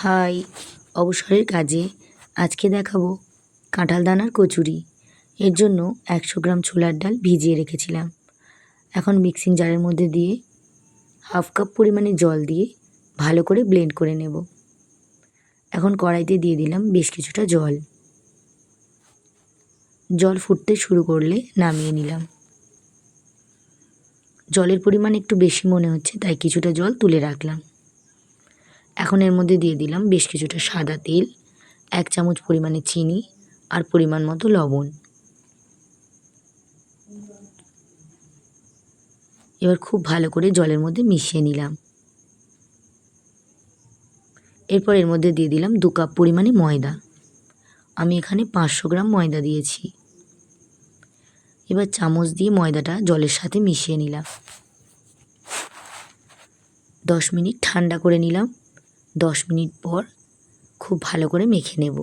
High, অবসরের কাজে আজকে দেখাবো কাঁঠাল দানার কচুরি। এর জন্য 100 গ্রাম ছোলার ডাল ভিজিয়ে রেখেছিলাম। এখন মিক্সিং জারের মধ্যে দিয়ে হাফ কাপ পরিমাণে জল দিয়ে ভালো করে ব্লেন্ড করে নেব। এখন কড়াইতে দিয়ে দিলাম বেশ কিছুটা জল। জল ফুটতে শুরু করলে নামিয়ে নিলাম। জলের পরিমাণ একটু বেশি মনে হচ্ছে, তাই কিছুটা জল তুলে রাখলাম। এখন এর মধ্যে দিয়ে দিলাম বেশ কিছুটা সাদা তেল, 1 চামচ পরিমাণে চিনি আর পরিমাণ মতো লবণ। এবার খুব ভালো করে জলের মধ্যে মিশিয়ে নিলাম। এরপর এর মধ্যে দিয়ে দিলাম 2 কাপ পরিমাণে ময়দা। আমি এখানে 500 গ্রাম ময়দা দিয়েছি। এবার চামচ দিয়ে ময়দাটা জলের সাথে মিশিয়ে নিলাম। 10 মিনিট ঠান্ডা করে নিলাম। 10 মিনিট পর খুব ভালো করে মেখে নেব।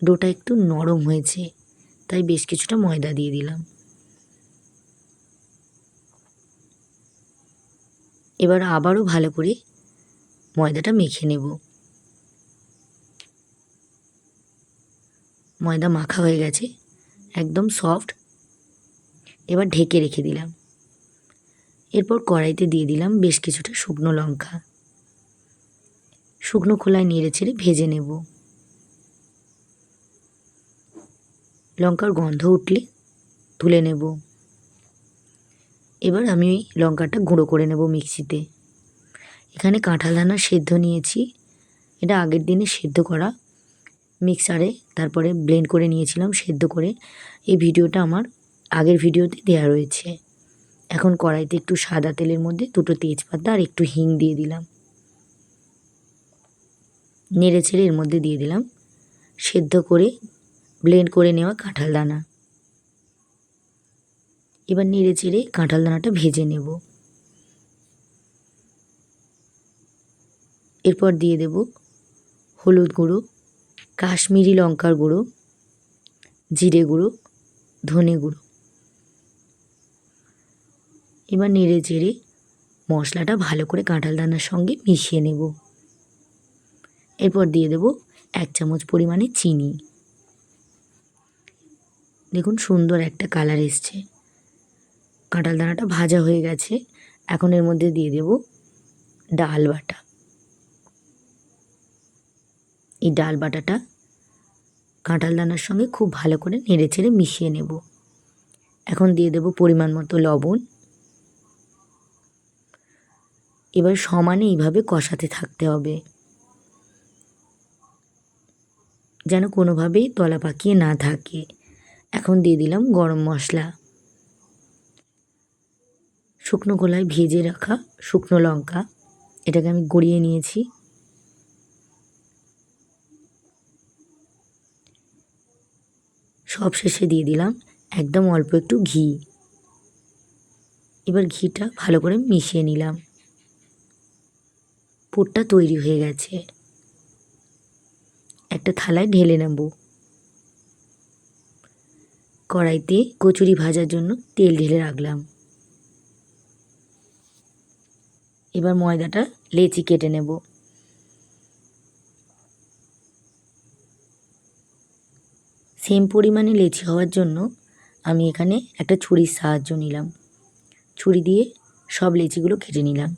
ডোটা একটু নরম হয়েছে, তাই বেশ কিছুটা ময়দা দিয়ে দিলাম। এবার আবারও ভালো করে ময়দাটা মেখে নেব। ময়দা মাখা হয়ে গেছে, একদম সফট। এবার ঢেকে রেখে দিলাম। এরপর কড়াইতে দিয়ে দিলাম বেশ কিছুটা শুকনো লঙ্কা। শুকনো খোলায় নেড়ে ছেড়ে ভেজে নেব। লঙ্কার গন্ধ উঠলে তুলে নেব। এবার আমি লঙ্কাটা গুঁড়ো করে নেব মিক্সিতে। এখানে কাঁঠাল দানা সেদ্ধ নিয়েছি। এটা আগের দিনে সেদ্ধ করা, মিক্সারে তারপরে ব্লেন্ড করে নিয়েছিলাম সেদ্ধ করে। এই ভিডিওটা আমার আগের ভিডিওতে দেওয়া রয়েছে। এখন কড়াইতে একটু সাদা তেলের মধ্যে 2টো তেজপাতা আর একটু হিং দিয়ে দিলাম। নেড়ে ছেড়ে এর মধ্যে দিয়ে দিলাম সেদ্ধ করে ব্লেন্ড করে নেওয়া কাঁঠাল দানা। এবার নেড়ে চেড়ে কাঁঠাল দানাটা ভেজে নেব। এরপর দিয়ে দেব হলুদ গুঁড়ো, কাশ্মীরি লঙ্কার গুঁড়ো, জিরে গুঁড়ো, ধনে গুঁড়ো। এবার নেড়ে চেড়ে মশলাটা ভালো করে কাঁঠাল দানার সঙ্গে মিশিয়ে নেব। এরপর দিয়ে দেব 1 চামচ পরিমাণে চিনি। দেখুন সুন্দর একটা কালার এসছে। কাঁঠাল দানাটা ভাজা হয়ে গেছে। এখন এর মধ্যে দিয়ে দেব ডাল বাটা। এই ডাল বাটাটা কাঁঠাল দানার সঙ্গে খুব ভালো করে নেড়ে ছেড়ে মিশিয়ে নেব। এখন দিয়ে দেব পরিমাণ মতো লবণ। এবার সমানে এইভাবে কষাতে থাকতে হবে, যেন কোনোভাবেই তলা পাকিয়ে না থাকে। এখন দিয়ে দিলাম গরম মশলা, শুকনো খোলায় ভেজে রাখা শুকনো লঙ্কা, এটাকে আমি গড়িয়ে নিয়েছি। সব শেষে দিয়ে দিলাম একদম অল্প একটু ঘি। এবার ঘিটা ভালো করে মিশিয়ে নিলাম। পুরটা তৈরি হয়ে গেছে। একটা থালায় ঢেলে নেব। কড়াইতে কচুরি ভাজার জন্য তেল ঢেলে রাখলাম। এবার ময়দাটা লেচি কেটে নেব। সেম পরিমাণে লেচি হওয়ার জন্য আমি এখানে একটা ছুরির সাহায্য নিলাম। ছুরি দিয়ে সব লেচিগুলো কেটে নিলাম।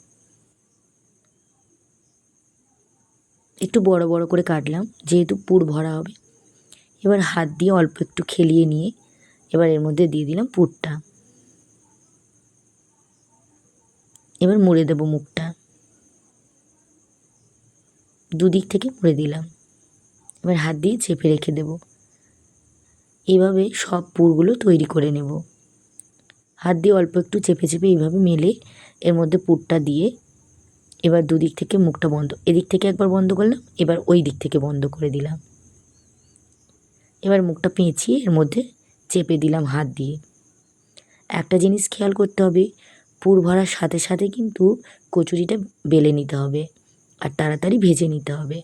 একটু বড় বড় করে কাটলাম, যেহেতু পুর ভরা হবে। এবার হাত দিয়ে অল্প একটু খেলিয়ে নিয়ে এবার এর মধ্যে দিয়ে দিলাম পুরটা। এবার মুড়ে দেব মুখটা। দুদিক থেকে মুড়ে দিলাম। এবার হাত দিয়ে চেপে রেখে দেব। এইভাবে সব পুরগুলো তৈরি করে নেব। হাত দিয়ে অল্প একটু চেপে চেপে এইভাবে মেলে এর মধ্যে পুরটা দিয়ে এবার দুদিক থেকে মুখটা বন্ধ, এদিক থেকে একবার বন্ধ করলাম, এবার ওই দিক থেকে বন্ধ করে দিলাম। এবার মুখটা পেঁচিয়ে এর মধ্যে চেপে দিলাম হাত দিয়ে। একটা জিনিস খেয়াল করতে হবে, পুর ভরার সাথে সাথে কিন্তু কচুরিটা বেলে নিতে হবে আর তাড়াতাড়ি ভেজে নিতে হবে।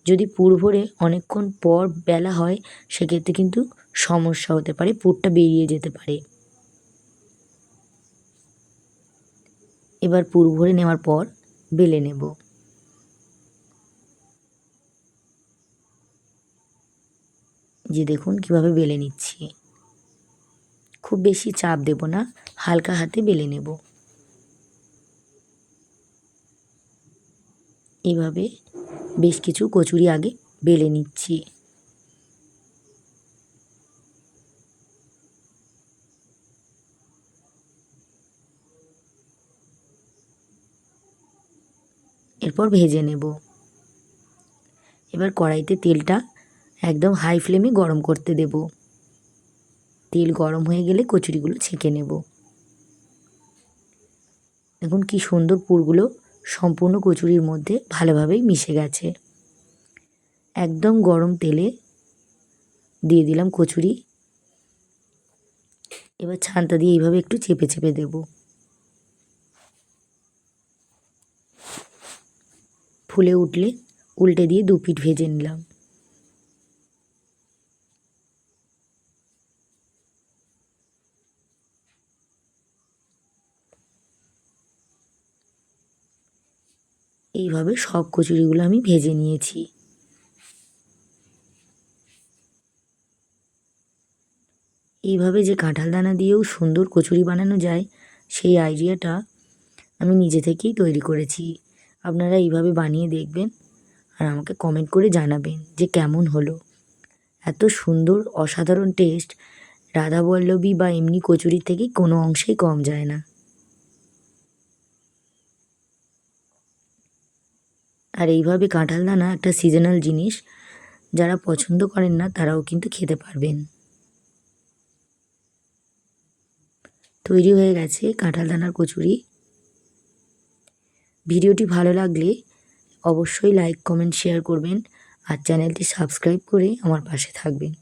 যদি পুর ভরে অনেকক্ষণ পর বেলা হয়, সেক্ষেত্রে কিন্তু সমস্যা হতে পারে, পুরটা বেরিয়ে যেতে পারে। এবার পুর ভরে নেওয়ার পর বেলে নেব। যে দেখুন কিভাবে বেলে নিচ্ছি। খুব বেশি চাপ দেব না, হালকা হাতে বেলে নেব। এভাবে বেশ কিছু কচুরি আগে বেলে নিচ্ছি। এরপর ভেজে নেব। এবার কড়াইতে তেলটা একদম হাই ফ্লেমে গরম করতে দেব। তেল গরম হয়ে গেলে কচুরিগুলো ছেঁকে নেব। দেখুন কি সুন্দর পুরগুলো সম্পূর্ণ কচুরির মধ্যে ভালোভাবেই মিশে গেছে। একদম গরম তেলে দিয়ে দিলাম কচুরি। এবার ছানটা দিয়ে এইভাবে একটু চেপে চেপে দেব। ফুলে উঠলে উল্টে দিয়ে 2 পিঠ ভেজে নিলাম। এইভাবে সব কচুরিগুলো আমি ভেজে নিয়েছি। এইভাবে যে কাঁঠাল দানা দিয়েও সুন্দর কচুরি বানানো যায়, সেই আইডিয়াটা আমি নিজে থেকেই তৈরি করেছি। আপনারা এইভাবে বানিয়ে দেখবেন আর আমাকে কমেন্ট করে জানাবেন যে কেমন হলো। এত সুন্দর অসাধারণ টেস্ট রাধাবল্লভী বা এমনি কচুরির থেকে কোনো অংশেই কম যায় না। আর এইভাবে কাঁঠাল দানা একটা সিজনাল জিনিস, যারা পছন্দ করেন না তারাও কিন্তু খেতে পারবেন। তৈরি হয়ে গেছে কাঁঠাল দানার কচুরি। ভিডিওটি ভালো লাগলে অবশ্যই লাইক, কমেন্ট, শেয়ার করবেন আর চ্যানেলটি সাবস্ক্রাইব করে আমার পাশে থাকবেন।